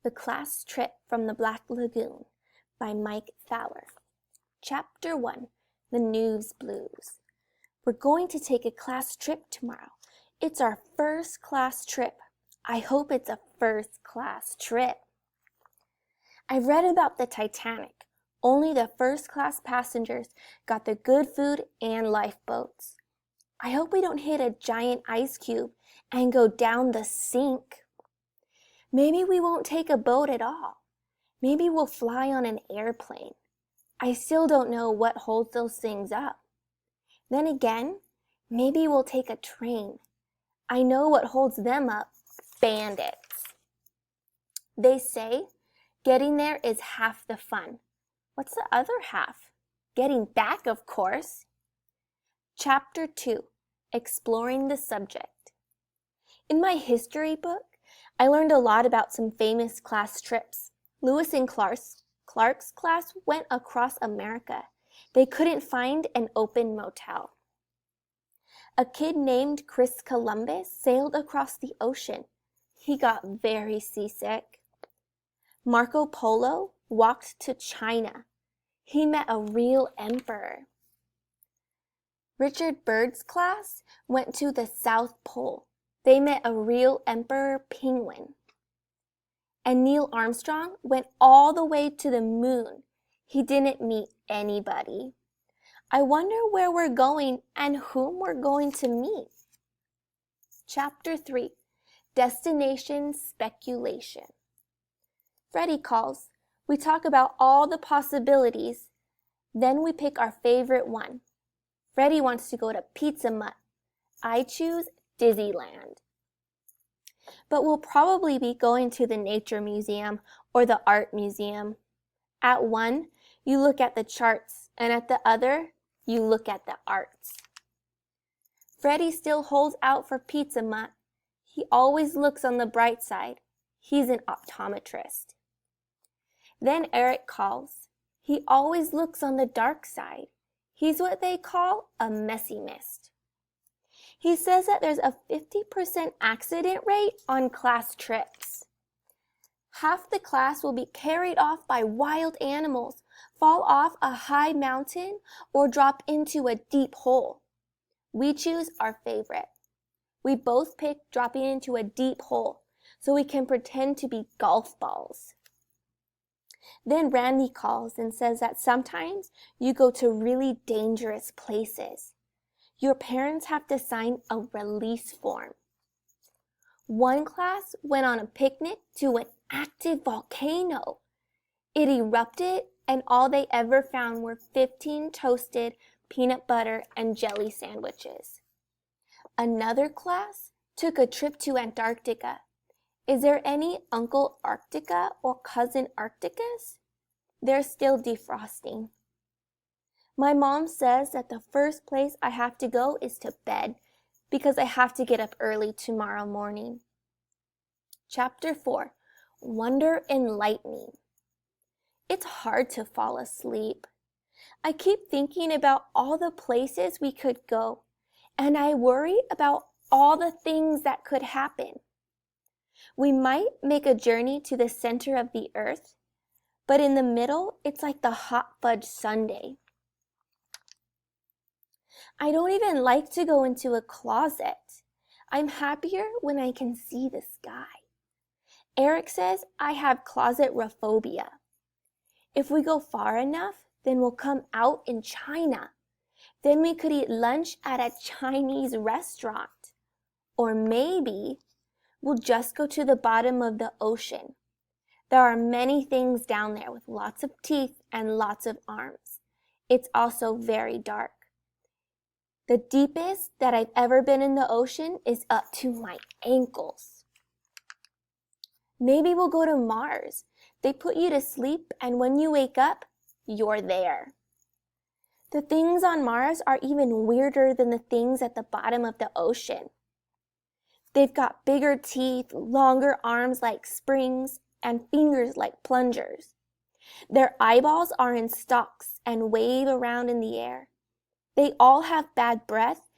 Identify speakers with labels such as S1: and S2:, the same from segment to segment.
S1: The Class Trip from the Black Lagoon by Mike Thaler. Chapter 1. The News Blues. We're going to take a class trip tomorrow. It's our first class trip. I hope it's a first class trip. I read about the Titanic. Only the first class passengers got the good food and lifeboats. I hope we don't hit a giant ice cube and go down the sink. Maybe we won't take a boat at all. Maybe we'll fly on an airplane. I still don't know what holds those things up. Then again, maybe we'll take a train. I know what holds them up: bandits. They say getting there is half the fun. What's the other half? Getting back, of course. Chapter 2. Exploring the subject. In my history book, I learned a lot about some famous class trips. Lewis and Clark's class went across America. They couldn't find an open motel. A kid named Chris Columbus sailed across the ocean. He got very seasick. Marco Polo walked to China. He met a real emperor. Richard Byrd's class went to the South Pole. They met a real emperor penguin. And Neil Armstrong went all the way to the moon. He didn't meet anybody. I wonder where we're going and whom we're going to meet. Chapter 3. Destination Speculation. Freddie calls. We talk about all the possibilities. Then we pick our favorite one. Freddie wants to go to Pizza Mutt. I choose Disneyland. But we'll probably be going to the Nature Museum or the Art Museum. At one, you look at the charts, and at the other, you look at the arts. Freddie still holds out for Pizza Mutt. He always looks on the bright side. He's an optometrist. Then Eric calls. He always looks on the dark side. He's what they call a messimist. He says that there's a 50% accident rate on class trips. Half the class will be carried off by wild animals, fall off a high mountain, or drop into a deep hole. We choose our favorite. We both pick dropping into a deep hole so we can pretend to be golf balls. Then Randy calls and says that sometimes you go to really dangerous places. Your parents have to sign a release form. One class went on a picnic to an active volcano. It erupted, and all they ever found were 15 toasted peanut butter and jelly sandwiches. Another class took a trip to Antarctica. Is there any Uncle Arctica or Cousin Arcticus? They're still defrosting. My mom says that the first place I have to go is to bed because I have to get up early tomorrow morning. Chapter 4. Wonder and Lightning. It's hard to fall asleep. I keep thinking about all the places we could go, and I worry about all the things that could happen. We might make a journey to the center of the earth, but in the middle, it's like the hot fudge sundae. I don't even like to go into a closet. I'm happier when I can see the sky. Eric says I have closet-rophobia. If we go far enough, then we'll come out in China. Then we could eat lunch at a Chinese restaurant. Or maybe we'll just go to the bottom of the ocean. There are many things down there with lots of teeth and lots of arms. It's also very dark. The deepest that I've ever been in the ocean is up to my ankles. Maybe we'll go to Mars. They put you to sleep, and when you wake up, you're there. The things on Mars are even weirder than the things at the bottom of the ocean. They've got bigger teeth, longer arms like springs, and fingers like plungers. Their eyeballs are in stalks and wave around in the air. They all have bad breath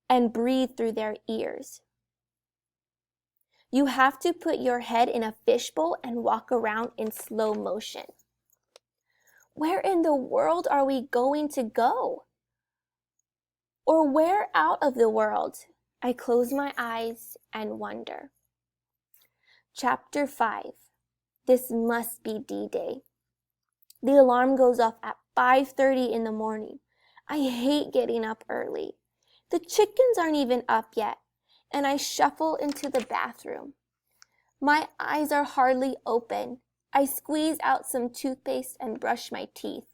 S1: and breathe through their ears. You have to put your head in a fishbowl and walk around in slow motion. Where in the world are we going to go? Or where out of the world? I close my eyes and wonder. Chapter 5. This must be D-Day. The alarm goes off at 5:30 in the morning. I hate getting up early. The chickens aren't even up yet, and I shuffle into the bathroom. My eyes are hardly open. I squeeze out some toothpaste and brush my teeth.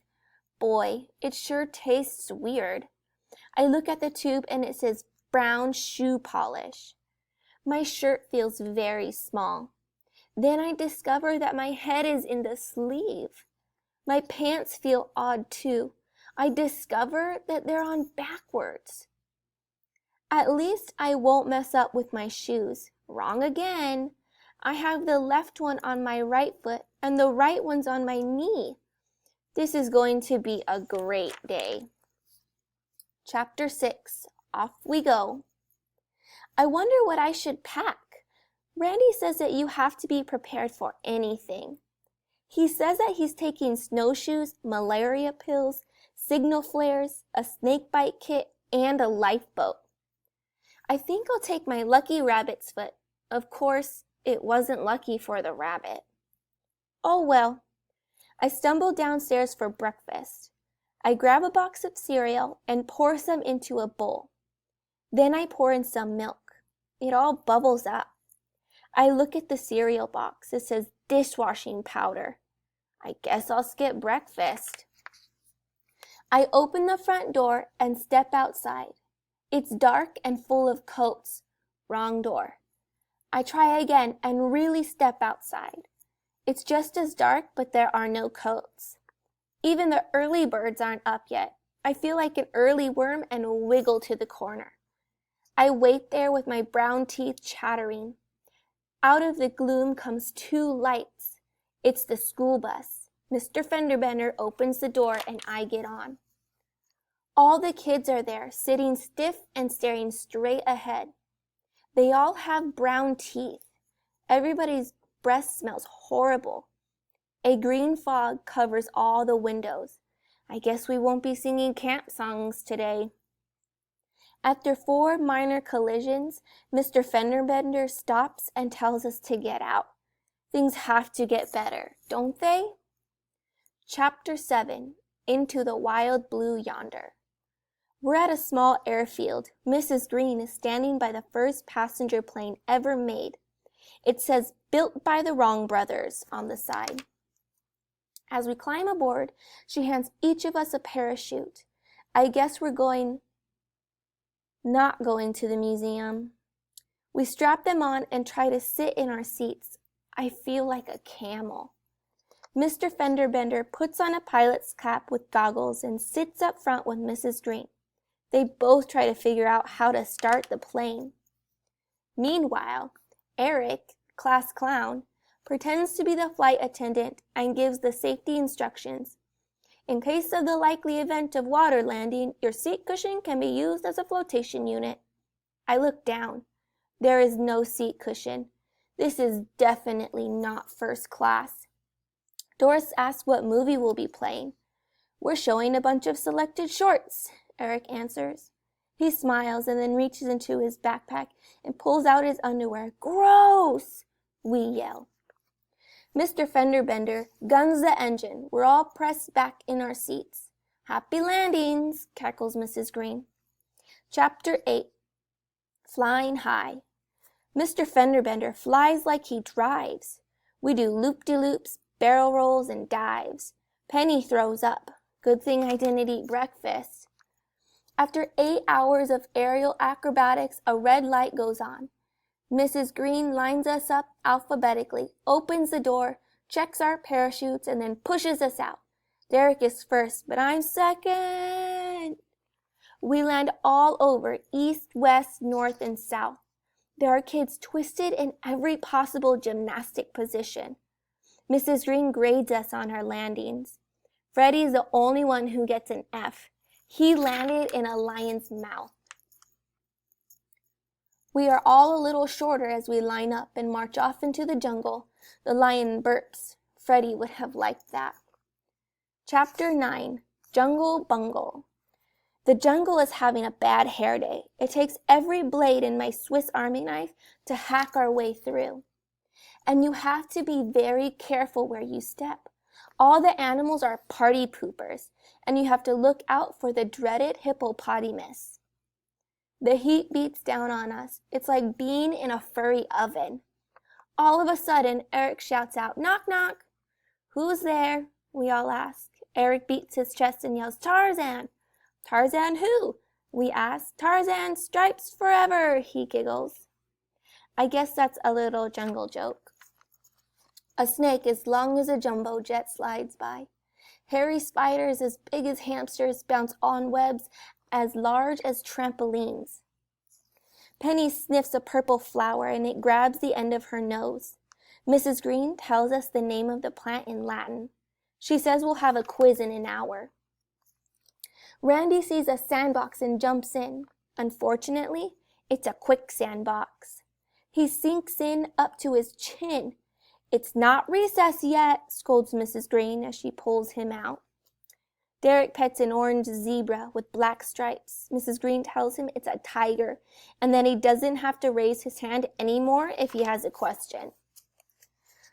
S1: Boy, it sure tastes weird. I look at the tube and it says brown shoe polish. My shirt feels very small. Then I discover that my head is in the sleeve. My pants feel odd too. I discover that they're on backwards. At least I won't mess up with my shoes. Wrong again. I have the left one on my right foot and the right one's on my knee. This is going to be a great day. Chapter 6. Off we go. I wonder what I should pack. Randy says that you have to be prepared for anything. He says that he's taking snowshoes, malaria pills, signal flares, a snakebite kit, and a lifeboat. I think I'll take my lucky rabbit's foot. Of course, it wasn't lucky for the rabbit. Oh well. I stumble downstairs for breakfast. I grab a box of cereal and pour some into a bowl. Then I pour in some milk. It all bubbles up. I look at the cereal box. It says dishwashing powder. I guess I'll skip breakfast. I open the front door and step outside. It's dark and full of coats. Wrong door. I try again and really step outside. It's just as dark, but there are no coats. Even the early birds aren't up yet. I feel like an early worm and wiggle to the corner. I wait there with my brown teeth chattering. Out of the gloom comes two lights. It's the school bus. Mr. Fenderbender opens the door and I get on. All the kids are there, sitting stiff and staring straight ahead. They all have brown teeth. Everybody's breath smells horrible. A green fog covers all the windows. I guess we won't be singing camp songs today. After 4 minor collisions, Mr. Fenderbender stops and tells us to get out. Things have to get better, don't they? Chapter 7. Into the wild blue yonder. We're at a small airfield. Mrs. Green is standing by the first passenger plane ever made. It says, "Built by the Wrong Brothers" on the side. As we climb aboard, she hands each of us a parachute. I guess we're not going to the museum. We strap them on and try to sit in our seats. I feel like a camel. Mr. Fenderbender puts on a pilot's cap with goggles and sits up front with Mrs. Green. They both try to figure out how to start the plane. Meanwhile, Eric, class clown, pretends to be the flight attendant and gives the safety instructions. In case of the likely event of water landing, your seat cushion can be used as a flotation unit. I look down. There is no seat cushion. This is definitely not first class. Doris asks what movie we'll be playing. "We're showing a bunch of selected shorts," Eric answers. He smiles and then reaches into his backpack and pulls out his underwear. "Gross!" we yell. Mr. Fenderbender guns the engine. We're all pressed back in our seats. "Happy landings," cackles Mrs. Green. Chapter 8. Flying High. Mr. Fenderbender flies like he drives. We do loop-de-loops, barrel rolls, and dives. Penny throws up. Good thing I didn't eat breakfast. After 8 hours of aerial acrobatics, a red light goes on. Mrs. Green lines us up alphabetically, opens the door, checks our parachutes, and then pushes us out. Derek is first, but I'm second. We land all over, east, west, north, and south. There are kids twisted in every possible gymnastic position. Mrs. Green grades us on our landings. Freddie's the only one who gets an F. He landed in a lion's mouth. We are all a little shorter as we line up and march off into the jungle. The lion burps. Freddie would have liked that. Chapter 9. Jungle Bungle. The jungle is having a bad hair day. It takes every blade in my Swiss Army knife to hack our way through. And you have to be very careful where you step. All the animals are party poopers, and you have to look out for the dreaded hippopotamus. The heat beats down on us. It's like being in a furry oven. All of a sudden, Eric shouts out, "Knock, knock!" "Who's there?" we all ask. Eric beats his chest and yells, "Tarzan!" "Tarzan who?" we ask. "Tarzan, stripes forever!" he giggles. I guess that's a little jungle joke. A snake as long as a jumbo jet slides by. Hairy spiders as big as hamsters bounce on webs as large as trampolines. Penny sniffs a purple flower and it grabs the end of her nose. Mrs. Green tells us the name of the plant in Latin. She says we'll have a quiz in an hour. Randy sees a sandbox and jumps in. Unfortunately, it's a quicksand box. He sinks in up to his chin. "It's not recess yet," scolds Mrs. Green as she pulls him out. Derek pets an orange zebra with black stripes. Mrs. Green tells him it's a tiger and that he doesn't have to raise his hand anymore if he has a question.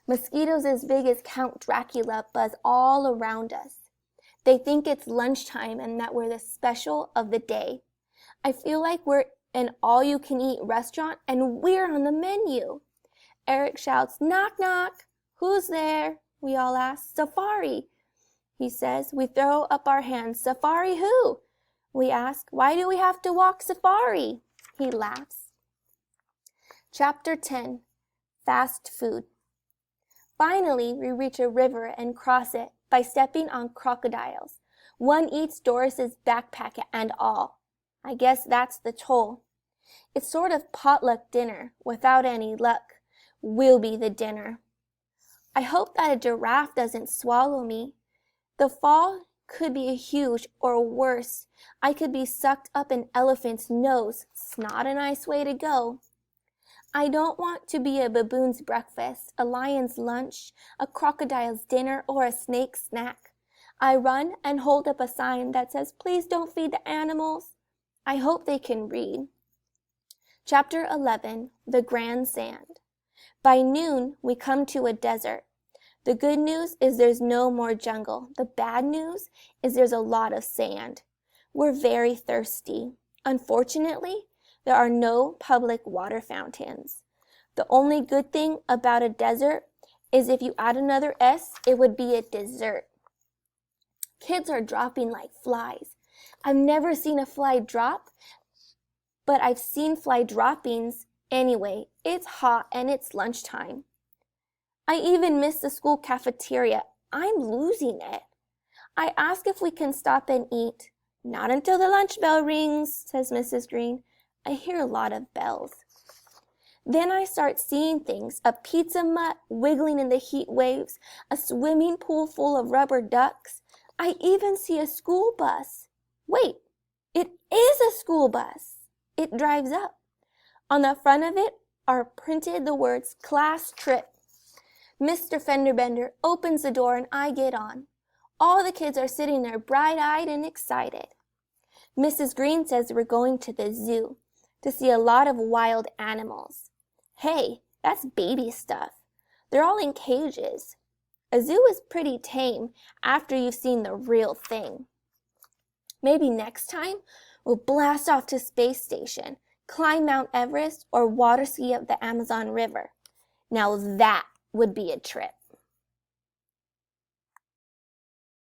S1: Mosquitoes as big as Count Dracula buzz all around us. They think it's lunchtime and that we're the special of the day. I feel like we're an all-you-can-eat restaurant and we're on the menu. Eric shouts, "Knock, knock!" "Who's there?" we all ask. "Safari," he says. We throw up our hands. "Safari who?" we ask. "Why do we have to walk safari?" He laughs. Chapter 10. Fast Food. Finally, we reach a river and cross it by stepping on crocodiles. One eats Doris's backpack and all. I guess that's the toll. It's sort of potluck dinner. Without any luck, we'll be the dinner. I hope that a giraffe doesn't swallow me. The fall could be huge, or worse, I could be sucked up an elephant's nose. It's not a nice way to go. I don't want to be a baboon's breakfast, a lion's lunch, a crocodile's dinner, or a snake's snack. I run and hold up a sign that says, "Please don't feed the animals." I hope they can read. Chapter 11. The Grand Sand. By noon, we come to a desert. The good news is there's no more jungle. The bad news is there's a lot of sand. We're very thirsty. Unfortunately, there are no public water fountains. The only good thing about a desert is if you add another S, it would be a dessert. Kids are dropping like flies. I've never seen a fly drop, but I've seen fly droppings. Anyway, it's hot and it's lunchtime. I even miss the school cafeteria. I'm losing it. I ask if we can stop and eat. "Not until the lunch bell rings," says Mrs. Green. I hear a lot of bells. Then I start seeing things, a pizza mutt wiggling in the heat waves, a swimming pool full of rubber ducks. I even see a school bus. Wait, it is a school bus. It drives up. On the front of it are printed the words "Class Trip." Mr. Fenderbender opens the door and I get on. All the kids are sitting there bright-eyed and excited. Mrs. Green says we're going to the zoo to see a lot of wild animals. Hey, that's baby stuff. They're all in cages. A zoo is pretty tame after you've seen the real thing. Maybe next time we'll blast off to Space Station, climb Mount Everest, or water ski up the Amazon River. Now that would be a trip.